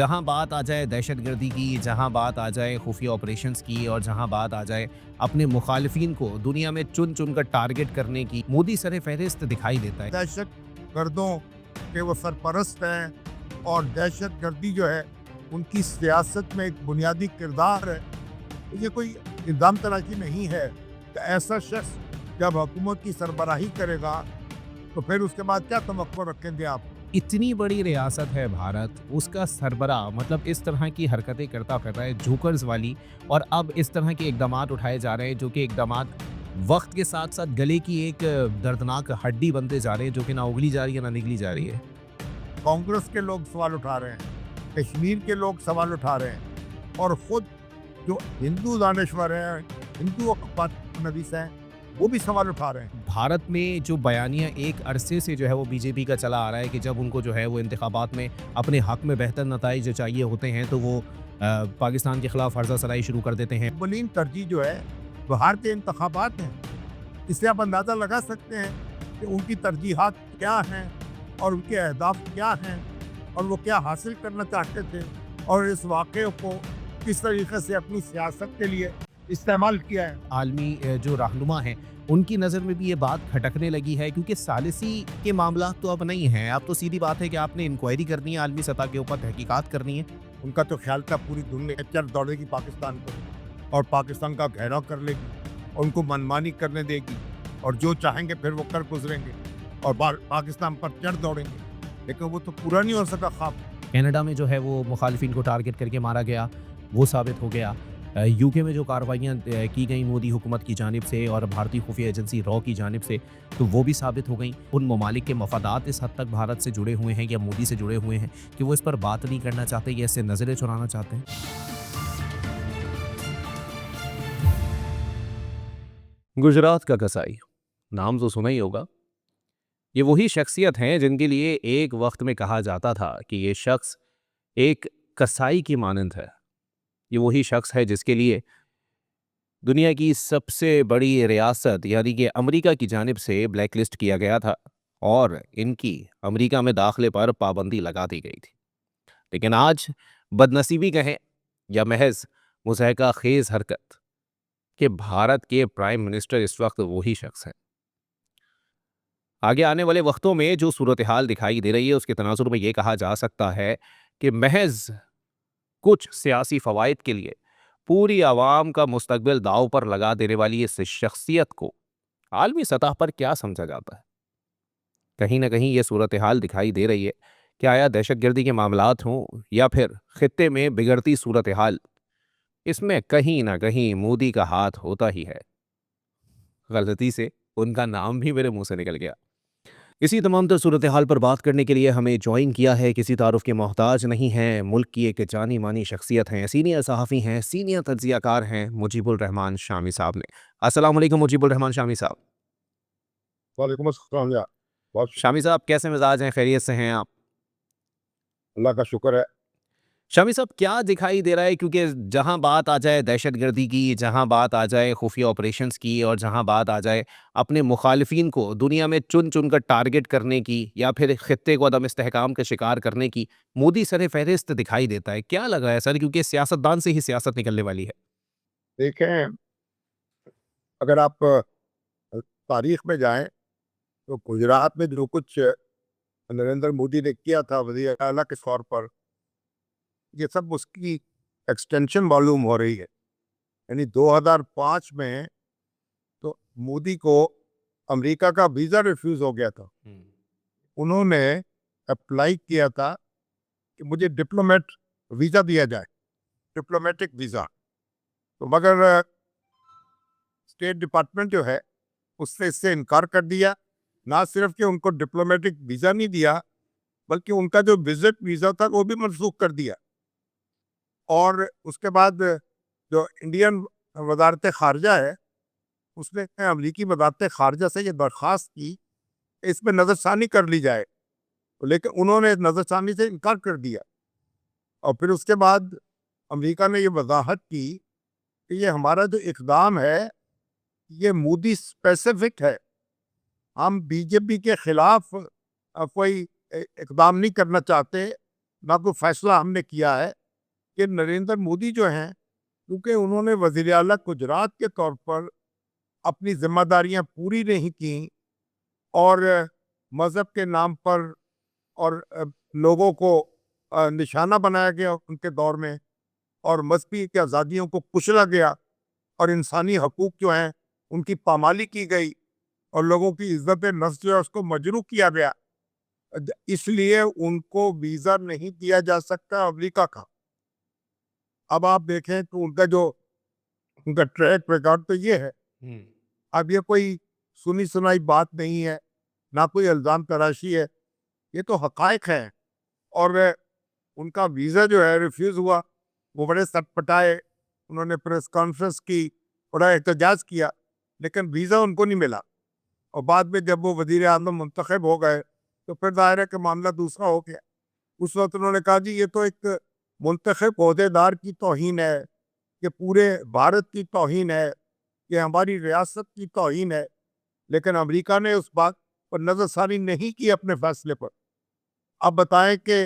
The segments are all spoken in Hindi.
जहां बात आ जाए दहशतगर्दी की, जहां बात आ जाए खुफिया ऑपरेशंस की और जहां बात आ जाए अपने मुखालिफिन को दुनिया में चुन चुन कर टारगेट करने की, मोदी सर फहरिस्त दिखाई देता है। दहशत गर्दों के वो सरपरस्त हैं और दहशत गर्दी जो है उनकी सियासत में एक बुनियादी किरदार है। ये कोई निज़ाम तराशी नहीं है कि ऐसा शख्स जब हुकूमत की सरबराही करेगा तो फिर उसके बाद क्या तवक्को रखेंगे आप? इतनी बड़ी रियासत है भारत, उसका सरबराह मतलब इस तरह की हरकतें करता फिर रहा है जोकर्स वाली, और अब इस तरह के इकदामात उठाए जा रहे हैं जो कि इकदामात वक्त के साथ साथ गले की एक दर्दनाक हड्डी बनते जा रहे हैं, जो कि ना उगली जा रही है ना निगली जा रही है। कांग्रेस के लोग सवाल उठा रहे हैं, कश्मीर के लोग सवाल उठा रहे हैं और खुद जो हिंदू दानिश्वर हैं, हिंदू नवीस हैं, वो भी सवाल उठा रहे हैं। भारत में जो बयानिया एक अरसे से जो है वो बीजेपी का चला आ रहा है कि जब उनको जो है वो इंतखाबात में अपने हक में बेहतर नताइज चाहिए होते हैं तो वो पाकिस्तान के खिलाफ फर्जा सराई शुरू कर देते हैं। अव्वलीन तरजीह जो है बिहार के इंतखाबात हैं। इससे आप अंदाज़ा लगा सकते हैं कि उनकी तरजीहात क्या हैं और उनके अहदाफ क्या हैं और वो क्या हासिल करना चाहते थे और इस वाक़े को किस तरीके से अपनी सियासत के लिए इस्तेमाल किया है। आलमी जो रहनुमा हैं उनकी नज़र में भी ये बात खटकने लगी है, क्योंकि सालिसी के मामला तो अब नहीं हैं। अब तो सीधी बात है कि आपने इंक्वायरी करनी है, आलमी सतह के ऊपर तहकीकात करनी है। उनका तो ख्याल था पूरी दुनिया चल दौड़ेगी पाकिस्तान को और पाकिस्तान का घेराव कर लेगी और उनको मनमानी करने देगी और जो चाहेंगे फिर वो कर गुजरेंगे और पाकिस्तान पर चढ़ दौड़ेंगे, लेकिन वो तो पूरा नहीं हो सका ख्वाब। कनाडा में जो है वो मुखालिफिन को टारगेट करके मारा गया, वो साबित हो गया। यूके में जो कार्रवाइयाँ की गई मोदी हुकूमत की जानिब से और भारतीय खुफिया एजेंसी रॉ की जानिब से, तो वो भी साबित हो गई। उन ममालिक के मफादात इस हद तक भारत से जुड़े हुए हैं या मोदी से जुड़े हुए हैं कि वो इस पर बात नहीं करना चाहते या इससे नज़रें चुराना चाहते हैं। गुजरात का कसाई नाम तो सुना ही होगा। ये वही शख्सियत हैं जिनके लिए एक वक्त में कहा जाता था कि ये शख्स एक कसाई की मानंद है। ये वही शख्स है जिसके लिए दुनिया की सबसे बड़ी रियासत यानी कि अमेरिका की जानिब से ब्लैकलिस्ट किया गया था और इनकी अमेरिका में दाखिले पर पाबंदी लगा दी गई थी। लेकिन आज बदनसीबी कहें या महज मुज़हका खेज हरकत कि भारत के प्राइम मिनिस्टर इस वक्त वही शख्स हैं। आगे आने वाले वक्तों में जो सूरत हाल दिखाई दे रही है उसके तनाजुर में ये कहा जा सकता है कि महज कुछ सियासी फवायद के लिए पूरी आवाम का मुस्तकबिल दाव पर लगा देने वाली इस शख्सियत को आलमी सतह पर क्या समझा जाता है। कहीं ना कहीं ये सूरत हाल दिखाई दे रही है कि आया दहशतगर्दी के मामलात हों या फिर खित्ते में बिगड़ती सूरत हाल, इसमें कहीं ना कहीं मोदी का हाथ होता ही है। गलती से उनका नाम भी मेरे मुंह से निकल गया। इसी तमाम तर सूरत हाल पर बात करने के लिए हमें ज्वाइन किया है, किसी तारुफ के मोहताज नहीं हैं, मुल्क की एक जानी मानी शख्सियत हैं, सीनियर सहाफ़ी हैं, सीनियर तज्ज़ियाकार हैं, मुजीबुर रहमान शामी साहब ने। अस्सलाम वालेकुम मुजीबुर रहमान शामी साहब। वालेकुम अस्सलाम या बहुत शामी साहब कैसे मिजाज हैं, खैरियत से हैं आप? अल्लाह का शुक्र है। शामी साहब क्या दिखाई दे रहा है, क्योंकि जहां बात आ जाए दहशतगर्दी की, जहां बात आ जाए खुफिया ऑपरेशंस की और जहां बात आ जाए अपने मुखालिफिन को दुनिया में चुन चुन कर टारगेट करने की या फिर खित्ते को अदम इस्तेहकाम का शिकार करने की, मोदी सर फहरिस्त दिखाई देता है। क्या लगा है सर, क्योंकि सियासतदान से ही सियासत निकलने वाली है। देखें, अगर आप तारीख में जाएं तो गुजरात में जो कुछ नरेंद्र मोदी ने किया था वज़ीर आला के तौर पर, ये सब उसकी एक्सटेंशन मालूम हो रही है। यानी 2005 में तो मोदी को अमेरिका का वीज़ा रिफ्यूज़ हो गया था। उन्होंने अप्लाई किया था कि मुझे डिप्लोमेट वीज़ा दिया जाए, डिप्लोमेटिक वीज़ा। तो मगर स्टेट डिपार्टमेंट जो है उसने इससे इनकार कर दिया। ना सिर्फ कि उनको डिप्लोमेटिक वीज़ा नहीं दिया, बल्कि उनका जो विजिट वीज़ा था वो भी मनसूख कर दिया। और उसके बाद जो इंडियन वजारत ख़ारजा है, उसने अमरीकी वजारत ख़ारजा से ये दरख्वास्त की कि इसमें नज़रसानी कर ली जाए, तो लेकिन उन्होंने नज़रसानी से इनकार कर दिया। और फिर उसके बाद अमेरिका ने ये वजाहत की कि ये हमारा जो इक़दाम है, ये मोदी स्पेसिफिक है। हम बीजेपी के खिलाफ कोई इक़दाम नहीं करना चाहते ना कोई फैसला हमने किया है कि नरेंद्र मोदी जो हैं, क्योंकि उन्होंने वज़ीर आला गुजरात के तौर पर अपनी ज़िम्मेदारियाँ पूरी नहीं की और मज़हब के नाम पर और लोगों को निशाना बनाया गया उनके दौर में और मज़हबी की आज़ादियों को कुचला गया और इंसानी हकूक़ जो हैं, उनकी पामाली की गई और लोगों की इज़्ज़त नफ्स जो है उसको मजरूह किया गया। इसलिए उनको वीज़ा नहीं दिया जा सकता अमेरिका का। अब आप देखें तो उनका ट्रैक रिकॉर्ड तो ये है। अब ये कोई सुनी सुनाई बात नहीं है, ना कोई इल्ज़ाम तराशी है, ये तो हक़ाइक़ है। और उनका वीज़ा जो है रिफ्यूज़ हुआ, वो बड़े सटपटाए, उन्होंने प्रेस कॉन्फ्रेंस की, बड़ा एहतजाज किया, लेकिन वीज़ा उनको नहीं मिला। और बाद में जब वो वज़ीर आज़म मुंतखब हो गए, तो फिर ज़ाहिर है कि मामला दूसरा हो गया। उस वक़्त उन्होंने कहा जी ये तो एक मुंतखब ओहदेदार की तौहीन है, ये पूरे भारत की तौहीन है, ये हमारी रियासत की तौहीन है। लेकिन अमेरिका ने उस बात पर नज़रसानी नहीं की अपने फ़ैसले पर। अब बताएँ कि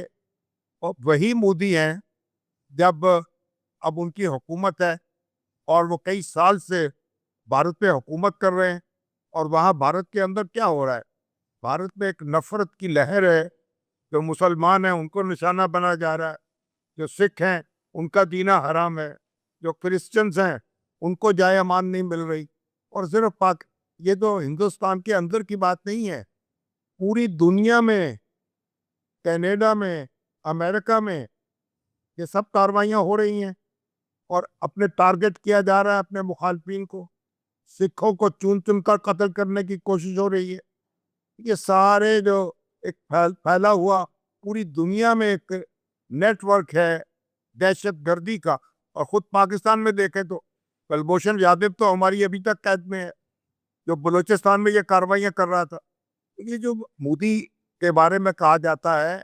वही मोदी हैं, जब अब उनकी हुकूमत है और वो कई साल से भारत पे हुकूमत कर रहे हैं और वहाँ भारत के अंदर क्या हो रहा है? भारत में एक नफ़रत की लहर है, जो मुसलमान हैं उनको निशाना बनाया जा रहा है, जो सिख हैं उनका जीना हराम है, जो क्रिश्चियंस हैं उनको जाए अमान नहीं मिल रही। और सिर्फ पाक ये तो हिंदुस्तान के अंदर की बात नहीं है, पूरी दुनिया में, कनाडा में, अमेरिका में ये सब कार्रवाइयाँ हो रही हैं और अपने टारगेट किया जा रहा है अपने मुखालफिन को। सिखों को चुन-चुन कर कत्ल करने की कोशिश हो रही है। ये सारे जो एक फैला हुआ पूरी दुनिया में एक नेटवर्क है दहशतगर्दी का। और ख़ुद पाकिस्तान में देखें तो कुलभूषण यादव तो हमारी अभी तक कैद में है, जो बलूचिस्तान में ये कार्रवाइयाँ कर रहा था। ये जो मोदी के बारे में कहा जाता है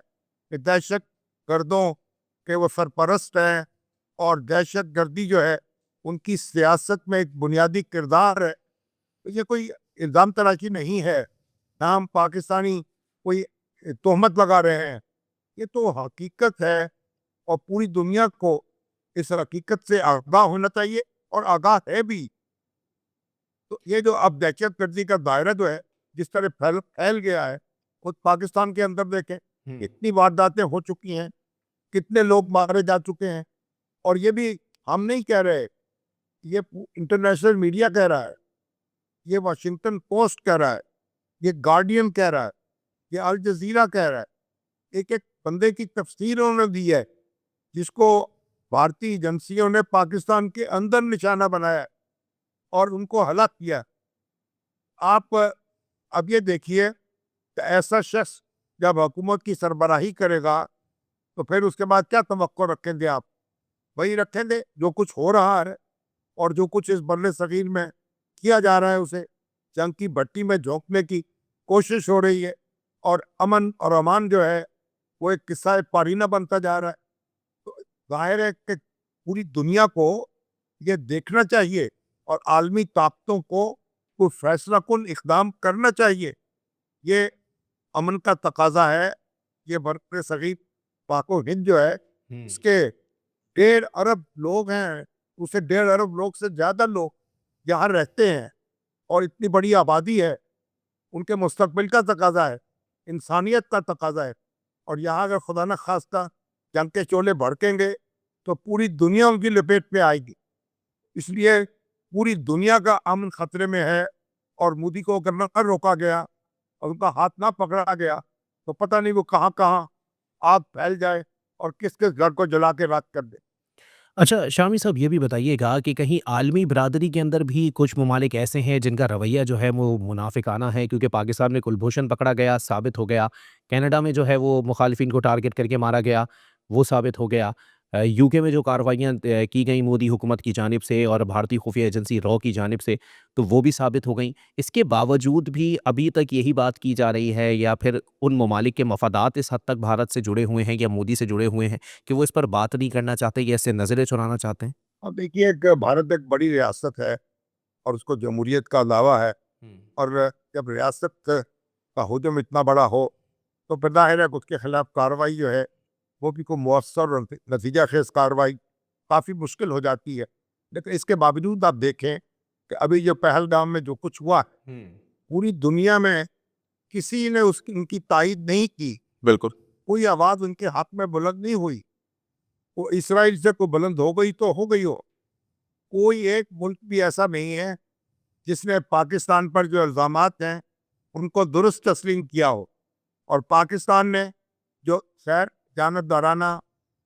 कि दहशत गर्दों के वो सरपरस्त हैं और दहशतगर्दी जो है उनकी सियासत में एक बुनियादी किरदार है, तो ये कोई इल्ज़ाम तराशी नहीं है, ना हम पाकिस्तानी कोई तोहमत लगा रहे हैं, ये तो हकीकत है और पूरी दुनिया को इस हकीकत से आगाह होना चाहिए और आगाह है भी। तो ये जो अब दहशतगर्दी का दायरा जो है, जिस तरह फैल फैल गया है, खुद पाकिस्तान के अंदर देखें, कितनी वारदातें हो चुकी हैं, कितने लोग मारे जा चुके हैं। और ये भी हम नहीं कह रहे, ये इंटरनेशनल मीडिया कह रहा है, ये वाशिंगटन पोस्ट कह रहा है, ये गार्डियन कह रहा है, ये अल जज़ीरा कह रहा है। एक-एक बंदे की तफसीर उन्होंने दी है, जिसको भारतीय एजेंसियों ने पाकिस्तान के अंदर निशाना बनाया और उनको हलाक किया। आप अब ये देखिए कि ऐसा शख्स जब हुकूमत की सरबराही करेगा, तो फिर उसके बाद क्या तवक्को रखेंगे आप? वही रखेंगे जो कुछ हो रहा है और जो कुछ इस बर्रे-सगीर में किया जा रहा है, उसे जंग की भट्टी में झोंकने की कोशिश हो रही है और अमन और अमान जो है, वो एक किस्सा पारीना बनता जा रहा है। तो ज़ाहिर है कि पूरी दुनिया को ये देखना चाहिए और आलमी ताकतों को कोई फैसलाकुन इक़दाम करना चाहिए। ये अमन का तकाज़ा है, ये बर्रे-सगीर पाक-ओ-हिंद जो है, इसके 1.5 अरब लोग हैं, उसे 1.5 अरब लोग से ज़्यादा लोग यहाँ रहते हैं और इतनी बड़ी आबादी है, उनके मुस्तक़बिल का तकाज़ा है, इंसानियत का तकाज़ा है। और यहाँ अगर खुदा न ख़ास्ता जंग के शोले भड़केंगे, तो पूरी दुनिया उनकी लपेट में आएगी। इसलिए पूरी दुनिया का अमन खतरे में है और मोदी को अगर न रोका गया और उनका हाथ ना पकड़ा गया, तो पता नहीं वो कहाँ-कहाँ आग फैल जाए और किस-किस घर को जला के राख कर दे। अच्छा, शामी साहब ये भी बताइएगा कि कहीं आलमी बिरादरी के अंदर भी कुछ ममालिक ऐसे हैं जिनका रवैया जो है वो मुनाफिकाना है, क्योंकि पाकिस्तान में कुलभूषण पकड़ा गया, साबित हो गया। कनाडा में जो है वो मुखालिफिन को टारगेट करके मारा गया, वो साबित हो गया। यूके में जो कार्रवाइयाँ की गई मोदी हुकूमत की जानिब से और भारतीय खुफिया एजेंसी रॉ की जानिब से, तो वो भी साबित हो गईं। इसके बावजूद भी अभी तक यही बात की जा रही है, या फिर उन ममालिक के मफादात इस हद तक भारत से जुड़े हुए हैं या मोदी से जुड़े हुए हैं कि वो इस पर बात नहीं करना चाहते या इससे नज़रें चुराना चाहते हैं? अब देखिए एक भारत एक बड़ी रियासत है और उसको जमहूरियत का दावा है और जब रियासत का हुजूम इतना बड़ा हो, तो फिर ज़ाहिर है कि उसके खिलाफ कार्रवाई जो है वो भी कोई मौसर और नतीजा खेज कार्रवाई काफ़ी मुश्किल हो जाती है। लेकिन इसके बावजूद आप देखें कि अभी जो पहलगाम में जो कुछ हुआ, पूरी दुनिया में किसी ने उसकी उनकी तायद नहीं की। बिल्कुल। कोई आवाज़ उनके हक में बुलंद नहीं हुई। वो इसराइल से कोई बुलंद हो गई तो हो गई हो। कोई एक मुल्क भी ऐसा नहीं है जिसने पाकिस्तान पर जो इल्ज़ामात हैं उनको दुरुस्त तस्लीम किया हो। और पाकिस्तान ने जो खैर जानबदाराना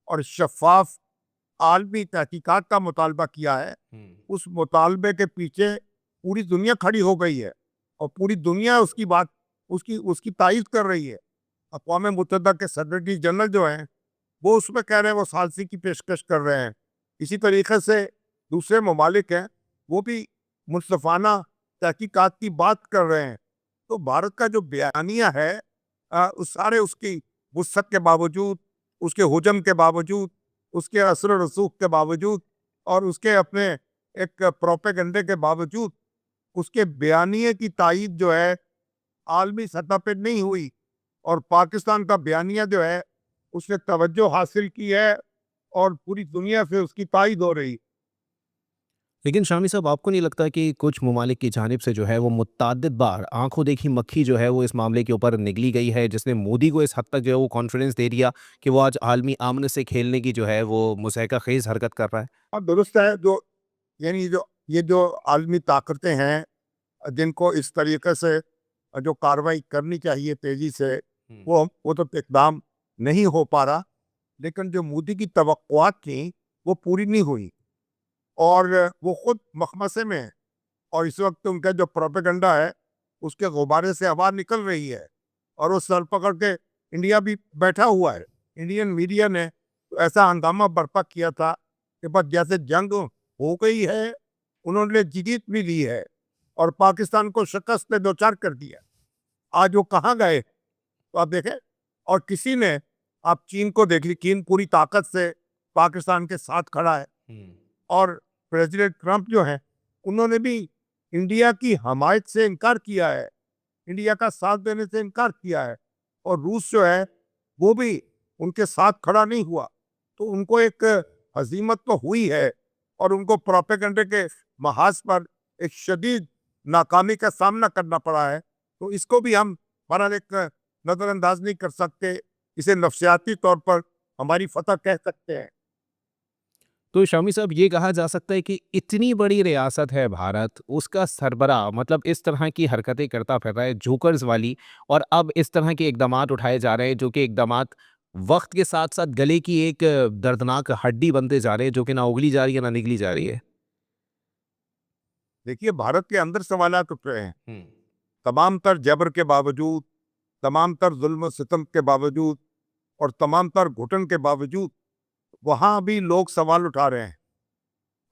और शफाफ आलमी तहकीकात का मुतालबा किया है, उस मुतालबे के पीछे पूरी दुनिया खड़ी हो गई है और पूरी दुनिया उसकी बात उसकी उसकी तायद कर रही है। अक़वाम मुत्तहिदा के सेक्रेटरी जनरल जो हैं वो उसमें कह रहे हैं, वो सालसी की पेशकश कर रहे हैं। इसी तरीके से दूसरे ममालिक हैं, वो भी मुनसफ़ाना तहकीकात की बात कर रहे हैं। तो भारत का जो बयानिया है उस सारे उसकी वुसअत के बावजूद, उसके हुजम के बावजूद, उसके असर और रसूख के बावजूद और उसके अपने एक प्रोपेगंडे के बावजूद, उसके बयानिए की तायद जो है आलमी सतह पे नहीं हुई। और पाकिस्तान का बयानिया जो है उसने तवज्जो हासिल की है और पूरी दुनिया से उसकी तायद हो रही। लेकिन शामी साहब, आपको नहीं लगता कि कुछ ममालिक की जानिब से जो है वो मुत्तादिद बार आंखों देखी मक्खी जो है वो इस मामले के ऊपर निगली गई है, जिसने मोदी को इस हद तक जो है वो कॉन्फिडेंस दे दिया कि वो आज आलमी आमन से खेलने की जो है वो मुसहका खेज हरकत कर रहा है? और दुरुस्त है जो यानी जो ये जो आलमी ताकतें हैं जिनको इस तरीके से जो कार्रवाई करनी चाहिए तेजी से, वो तो इकदाम नहीं हो पा रहा। लेकिन जो मोदी की तवक्कुआत थी वो पूरी नहीं हुई और वो खुद मखमसे में है। और इस वक्त उनका जो प्रोपेगंडा है उसके गुब्बारे से हवा निकल रही है और वो सर पकड़ के इंडिया भी बैठा हुआ है। इंडियन मीडिया ने तो ऐसा हंगामा बर्पा किया था कि बस जैसे जंग हो गई है, उन्होंने जीत भी ली है और पाकिस्तान को शिकस्त ने दो चार कर दिया। आज वो कहाँ गए तो आप देखें। और किसी ने, आप चीन को देख ली, चीन पूरी ताकत से पाकिस्तान के साथ खड़ा है और प्रेसिडेंट ट्रंप जो है उन्होंने भी इंडिया की हमायत से इनकार किया है, इंडिया का साथ देने से इनकार किया है। और रूस जो है वो भी उनके साथ खड़ा नहीं हुआ। तो उनको एक हजीमत तो हुई है और उनको प्रोपेगेंडे के महाज पर एक शदीद नाकामी का सामना करना पड़ा है। तो इसको भी हम बहरहाल एक नज़रअंदाज नहीं कर सकते। इसे नफ्सियाती तौर पर हमारी फतह कह सकते हैं। तो शामी साहब, ये कहा जा सकता है कि इतनी बड़ी रियासत है भारत, उसका सरबराह मतलब इस तरह की हरकतें करता फिर रहा है जोकर्स वाली, और अब इस तरह के इकदामात उठाए जा रहे हैं जो कि इकदामात वक्त के साथ साथ गले की एक दर्दनाक हड्डी बनते जा रहे हैं, जो कि ना उगली जा रही है ना निगली जा रही है। देखिए, भारत के अंदर सवालात उठ रहे हैं। तमाम तर जबर के बावजूद, तमाम तर जुल्म सितम के बावजूद और तमाम तर घुटन के बावजूद वहाँ भी लोग सवाल उठा रहे हैं।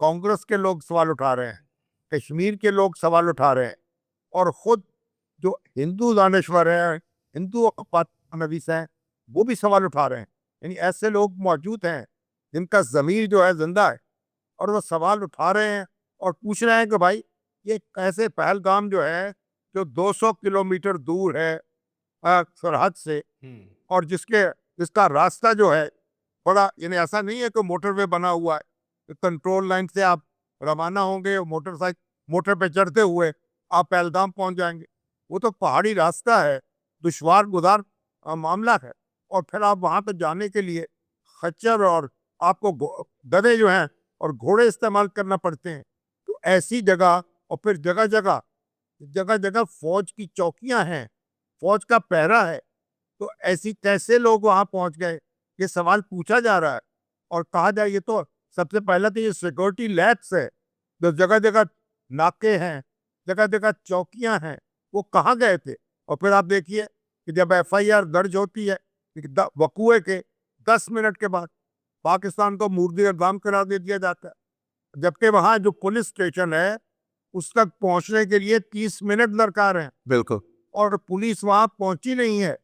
कांग्रेस के लोग सवाल उठा रहे हैं, कश्मीर के लोग सवाल उठा रहे हैं और खुद जो हिंदू दानश्वर हैं, हिंदू नवीस हैं, वो भी सवाल उठा रहे हैं। यानी ऐसे लोग मौजूद हैं जिनका ज़मीर जो है जिंदा है और वो सवाल उठा रहे हैं और पूछ रहे हैं कि भाई ये कैसे पहलगाम जो है, जो 200 किलोमीटर दूर है सरहद से और जिसका रास्ता जो है बड़ा, यानी ऐसा नहीं है कि मोटरवे बना हुआ है, कि कंट्रोल लाइन से आप रवाना होंगे मोटर पे चढ़ते हुए आप पहलगाम पहुंच जाएंगे। वो तो पहाड़ी रास्ता है, दुश्वार गुजार मामला है। और फिर आप वहां पे जाने के लिए खच्चर और आपको गधे जो हैं और घोड़े इस्तेमाल करना पड़ते हैं। तो ऐसी जगह, और फिर जगह जगह जगह जगह फौज की चौकियां हैं, फौज का पहरा है। तो ऐसी कैसे लोग वहां पहुंच गए, ये सवाल पूछा जा रहा है। और कहा जाए, ये तो सबसे पहले तो ये सिक्योरिटी लैब्स है, जो जगह जगह नाके हैं, जगह जगह चौकियां हैं, वो कहाँ गए थे। और फिर आप देखिए कि जब एफआईआर दर्ज होती है वकूए के 10 मिनट के बाद पाकिस्तान को मुर्दी इक़दाम करार दे दिया जाता है, जबकि वहाँ जो पुलिस स्टेशन है उस तक पहुंचने के लिए 30 मिनट दरकार हैं बिल्कुल। और पुलिस वहां पहुंची नहीं है।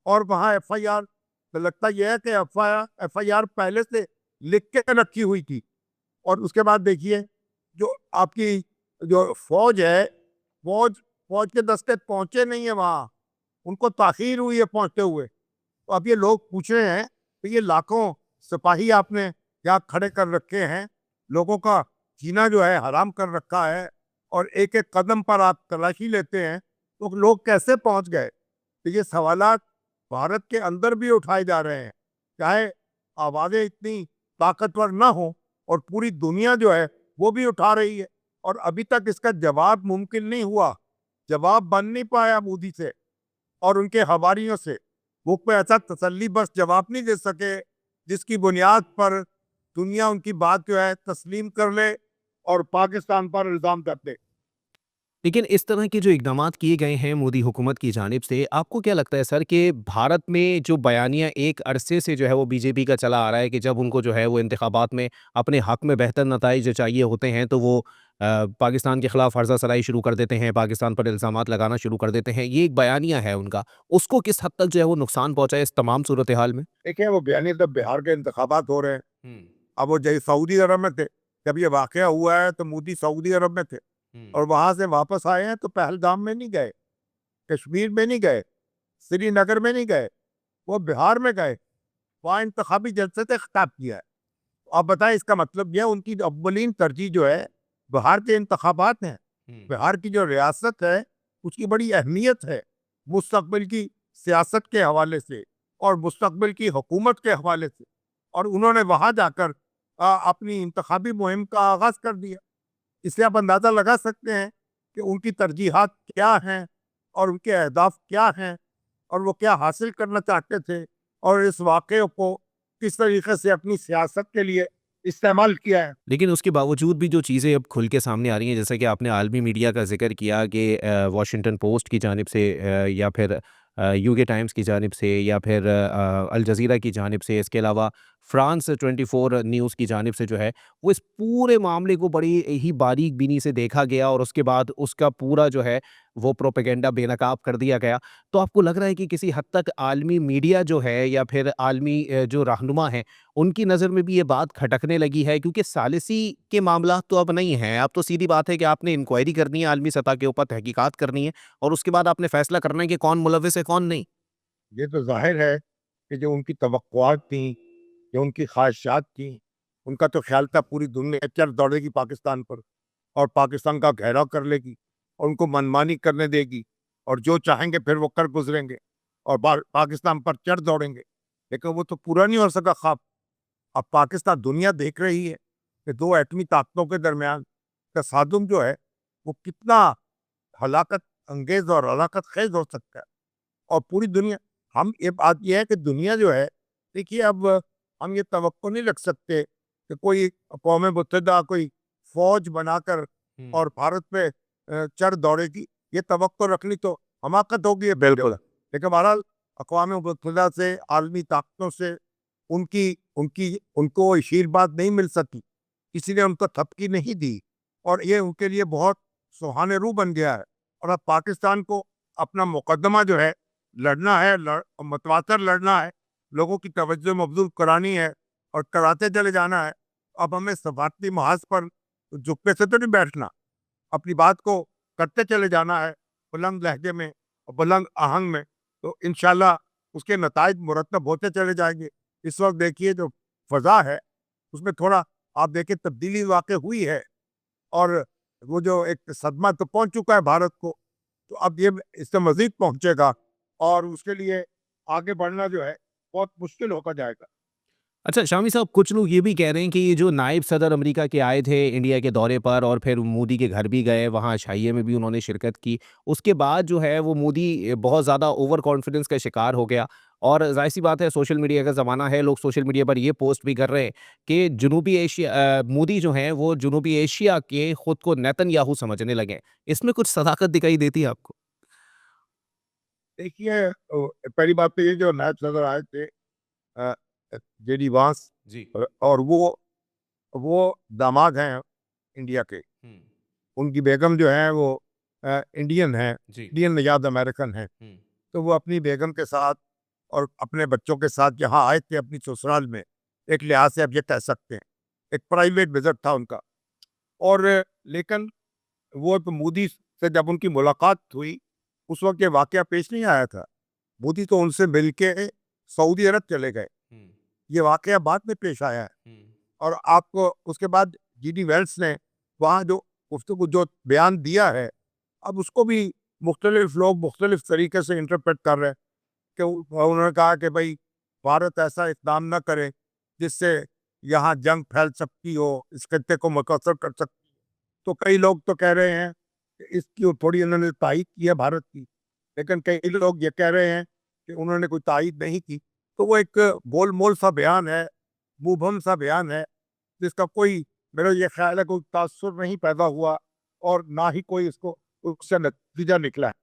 और वहां एफआईआर, तो लगता यह है कि एफआईआर पहले से लिख के रखी हुई थी। और उसके बाद देखिए, जो आपकी जो फौज है, फौज फौज के दस्ते पहुंचे नहीं है वहां, उनको ताखीर हुई है पहुंचते हुए। तो अब ये लोग पूछ रहे हैं तो ये लाखों सिपाही आपने यहाँ खड़े कर रखे हैं, लोगों का जीना जो है हराम कर रखा है, और एक एक कदम पर आप तलाशी लेते हैं, तो लोग कैसे पहुंच गए? तो ये सवालात भारत के अंदर भी उठाए जा रहे हैं, चाहे आवाज़ें इतनी ताकतवर ना हो, और पूरी दुनिया जो है वो भी उठा रही है, और अभी तक इसका जवाब मुमकिन नहीं हुआ। जवाब बन नहीं पाया मोदी से और उनके हवारियों से। वो कोई ऐसा तसल्ली बख्श जवाब नहीं दे सके जिसकी बुनियाद पर दुनिया उनकी बात जो है तस्लीम कर ले और पाकिस्तान पर इल्ज़ाम कर दे। लेकिन इस तरह के जो इकदामात किए गए हैं मोदी हुकूमत की जानिब से, आपको क्या लगता है सर कि भारत में जो बयानिया एक अरसे से जो है वो बीजेपी का चला आ रहा है कि जब उनको जो है वो इंतखाबात में अपने हक में बेहतर नताइज चाहिए होते हैं तो वो पाकिस्तान के खिलाफ हर्जा सराई शुरू कर देते हैं, पाकिस्तान पर इल्ज़ामात लगाना शुरू कर देते हैं, ये एक बयानिया है उनका। उसको किस हद तक जो है वो नुकसान पहुंचा है इस तमाम सूरत हाल में? देखिए, वो बयानी तब बिहार के इंतखाबात हो रहे हैं। हम्म। अब वो जय सऊदी अरब में थे, जब ये वाक़या हुआ है तो मोदी सऊदी अरब में थे, हम्म। और वहाँ से वापस आए हैं तो पहलगाम में नहीं गए, कश्मीर में नहीं गए, श्रीनगर में नहीं गए, वो बिहार में गए, वहाँ इंतखाबी जलसे से खिताब किया है। आप बताएं, इसका मतलब यह उनकी अव्वलीन तरजीह जो है बिहार के इंतखाबात हैं। हम्म। बिहार की जो रियासत है उसकी बड़ी अहमियत है मुस्तकबिल की सियासत के हवाले से और मुस्तकबिल की हुकूमत के हवाले से, और उन्होंने वहाँ जाकर अपनी इंतखाबी मुहिम का आगाज़ कर दिया। इससे आप अंदाज़ा लगा सकते हैं कि उनकी तरजीहात क्या हैं और उनके अहदाफ क्या हैं और वो क्या हासिल करना चाहते थे, और इस वाक़े को किस तरीके से अपनी सियासत के लिए इस्तेमाल किया है। लेकिन उसके बावजूद भी जो चीज़ें अब खुल के सामने आ रही हैं, जैसा कि आपने आलमी मीडिया का ज़िक्र किया कि वॉशिंगटन पोस्ट की जानिब से या फिर यूके टाइम्स की जानिब से या फिर अल जज़ीरा की जानिब से, इसके अलावा फ्रांस 24 न्यूज़ की जानिब से जो है, वो इस पूरे मामले को बड़ी ही बारीक बीनी से देखा गया और उसके बाद उसका पूरा जो है, वो प्रोपेगेंडा बेनकाब कर दिया गया। तो आपको लग रहा है कि किसी हद तक आलमी मीडिया जो है या फिर आलमी जो रहनुमा हैं, उनकी नज़र में भी ये बात खटकने लगी है क्योंकि सालिसी के मामला तो अब नहीं है। अब तो सीधी बात है कि आपने इंक्वायरी करनी है आलमी सतह के ऊपर, तहकीकात करनी है और उसके बाद आपने फैसला करना है कि कौन मुलव्विस है, कौन नहीं। ये तो ज़ाहिर है कि जो उनकी तवक्कुआत थी, जो उनकी ख्वाहिशात थी, उनका तो ख़्याल था पूरी दुनिया चल दौड़ेगी पाकिस्तान पर और पाकिस्तान का घेराव कर लेगी और उनको मनमानी करने देगी, और जो चाहेंगे फिर वो कर गुज़रेंगे और पाकिस्तान पर चढ़ दौड़ेंगे। लेकिन वो तो पूरा नहीं हो सका ख्वाब। अब पाकिस्तान दुनिया देख रही है कि दो एटमी ताकतों के दरमियान तसादुम जो है वो कितना हलाकत अंगेज और हलाकत खेज हो सकता है। और पूरी दुनिया, हम ये बात ये है कि दुनिया जो है, देखिए, अब हम ये तवक्को नहीं रख सकते कि कोई कौम मुत्तहिदा कोई फौज बनाकर हुँ। और भारत पे चढ़ दौड़ेगी। ये तवक्को रखनी तो हमाकत होगी, ये बिल्कुल। लेकिन बहरहाल अक़वाम मुत्तहिदा से, आलमी ताकतों से उनकी उनकी उनको आशीर्वाद नहीं मिल सकी, किसी ने उनको थपकी नहीं दी, और ये उनके लिए बहुत सुहाने रू बन गया है। और अब पाकिस्तान को अपना मुकदमा जो है लड़ना है, मतवातर लड़ना है, लोगों की तवज्जो मबज़ूल करानी है और कराते चले जाना है। अब हमें सफारती महाज पर झुकने से तो नहीं बैठना, अपनी बात को करते चले जाना है बुलंद लहजे में और बुलंद आहंग में, तो इंशाल्लाह उसके नताइज मुरतब होते चले जाएंगे। इस वक्त देखिए जो फ़ज़ा है उसमें थोड़ा आप देखिए तब्दीली वाक़ई हुई है, और वो जो एक सदमा तो पहुंच चुका है भारत को, तो अब ये इससे मज़ीद पहुंचेगा और उसके लिए आगे बढ़ना जो है बहुत मुश्किल होता जाएगा। अच्छा शामी साहब, कुछ लोग ये भी कह रहे हैं कि ये जो नायब सदर अमेरिका के आए थे इंडिया के दौरे पर और फिर मोदी के घर भी गए, वहाँ शाइये में भी उन्होंने शिरकत की। उसके बाद जो है वो मोदी बहुत ज़्यादा ओवर कॉन्फिडेंस का शिकार हो गया और ज़ाहिर-सी बात है सोशल मीडिया का ज़माना है, लोग सोशल मीडिया पर ये पोस्ट भी कर रहे हैं कि मोदी जो हैं वो जनूबी एशिया के खुद को नेतन्याहू समझने लगे हैं। इसमें कुछ सदाकत दिखाई देती है आपको? देखिए, पहली बात तो ये जो नायब सदर आए थे, अ, जेडी वांस, जी। और वो दामाद हैं इंडिया के। हुँ। उनकी बेगम जो है वो इंडियन है, जी। इंडियन निजात अमेरिकन है। हुँ। तो वो अपनी बेगम के साथ और अपने बच्चों के साथ यहाँ आए थे अपनी ससुराल में, एक लिहाज से आप ये कह सकते हैं एक प्राइवेट विजिट था उनका। और लेकिन वो तो मोदी से जब उनकी मुलाकात हुई, उस वक्त ये वाकया पेश नहीं आया था। मोदी तो उनसे मिल के सऊदी अरब चले गए। हुँ। ये वाकया बाद में पेश आया है। और आपको उसके बाद जीडी वेल्स ने वहाँ जो गुफ्तगू जो बयान दिया है, अब उसको भी मुख्तलिफ लोग मुख्तलिफ तरीके से इंटरप्रेट कर रहे हैं कि उन्होंने कहा कि भाई भारत ऐसा इक़दाम ना करे जिससे यहाँ जंग फैल सकती हो, इस खत्ते को मुतासर कर सकती। तो कई लोग तो कह रहे हैं कि इसकी थोड़ी उन्होंने तायीद की है भारत की, लेकिन कई लोग ये कह रहे हैं कि उन्होंने कोई तायीद नहीं की। तो वो एक गोलमोल सा बयान है, मुबहम सा बयान है, जिसका कोई मेरा ये ख्याल है कोई तासुर नहीं पैदा हुआ और ना ही कोई इसको उससे नतीजा निकला है।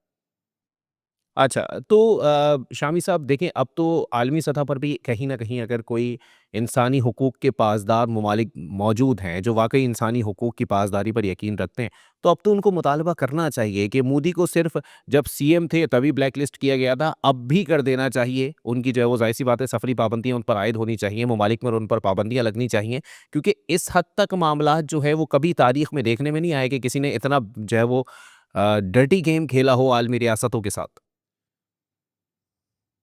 अच्छा, तो शामी साहब देखें, अब तो आलमी सतह पर भी कहीं न कहीं अगर कोई इंसानी हुकूक के पासदार ममालिक मौजूद हैं, जो वाक़ई इंसानी हुकूक की पासदारी पर यकीन रखते हैं, तो अब तो उनको मुतालबा करना चाहिए कि मोदी को सिर्फ़ जब सीएम थे तभी ब्लैक लिस्ट किया गया था, अब भी कर देना चाहिए। उनकी जो है वो ज़ाहिर-सी बात है सफ़री पाबंदियाँ उन पर आयद होनी चाहिए, ममालिक में उन पर पाबंदियाँ लगनी चाहिए, क्योंकि इस हद तक मामलात जो है वो कभी तारीख़ में देखने में नहीं आए कि किसी ने इतना जो है वो डर्टी गेम खेला हो आलमी रियासतों के साथ।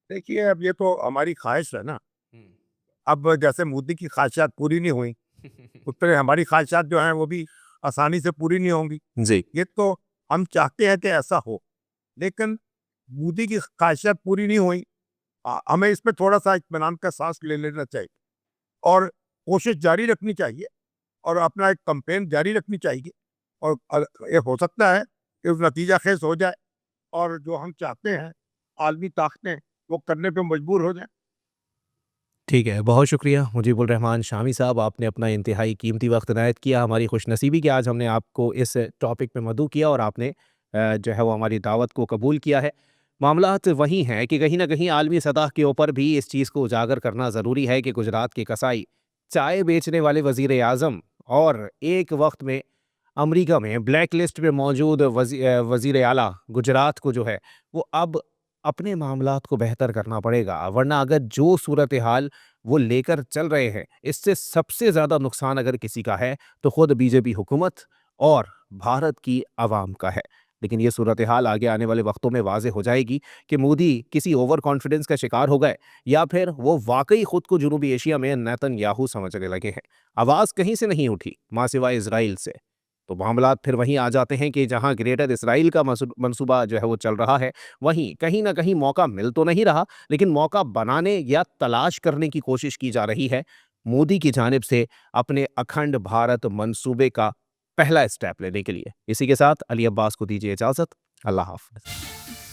देखिए, अब ये तो हमारी ख्वाहिश है ना, हुँ। अब जैसे मोदी की ख्वाहिशात पूरी नहीं हुई, उस तरह हमारी ख्वाहिशात जो हैं वो भी आसानी से पूरी नहीं होंगी। जी। ये तो हम चाहते हैं कि ऐसा हो, लेकिन मोदी की ख्वाहिशात पूरी नहीं हुई। हमें इसमें थोड़ा-सा इत्मीनान का साँस ले लेना चाहिए और कोशिश जारी रखनी चाहिए और अपना एक कैंपेन जारी रखनी चाहिए और ये हो सकता है कि नतीजा खेज़ हो जाए और जो हम चाहते हैं, आलमी ताकतें वो करने पे मजबूर हो जाएँ। ठीक है, बहुत शुक्रिया मुजीबुर रहमान शामी साहब, आपने अपना इंतहाई कीमती वक़्त इनायत किया। हमारी खुशनसीबी कि आज हमने आपको इस टॉपिक पे मदऊ किया और आपने जो है वो हमारी दावत को कबूल किया है। मामलात वही हैं कि कहीं न कहीं आलमी सतह के ऊपर भी इस चीज़ को उजागर करना ज़रूरी है कि गुजरात के कसाई, चाय बेचने वाले वज़ीर-ए-आज़म और एक वक़्त में अमरीका में ब्लैक लिस्ट पे मौजूद वज़ीर आला गुजरात को जो है, वो अब अपने मामलात को बेहतर करना पड़ेगा। वरना अगर जो सूरत-ए-हाल वो लेकर चल रहे हैं, इससे सबसे ज़्यादा नुकसान अगर किसी का है, तो खुद बीजेपी हुकूमत और भारत की आवाम का है। लेकिन ये सूरत-ए-हाल आगे आने वाले वक़्तों में वाज़ेह हो जाएगी कि मोदी किसी ओवर कॉन्फिडेंस का शिकार हो गए या फिर वो वाक़ई खुद को जनूबी एशिया में नेतन्याहू समझने लगे हैं। आवाज़ कहीं से नहीं उठी, माँ सिवाय इज़राइल से। तो मामलात फिर वहीं आ जाते हैं कि जहाँ ग्रेटर इज़राइल का मंसूबा जो है वो चल रहा है, वहीं कहीं न कहीं मौका मिल तो नहीं रहा, लेकिन मौका बनाने या तलाश करने की कोशिश की जा रही है, मोदी की जानिब से अपने अखंड भारत मंसूबे का पहला स्टेप लेने के लिए। इसी के साथ अली अब्बास को दीजिए इजाज़त। अल्लाह हाफ़िज़।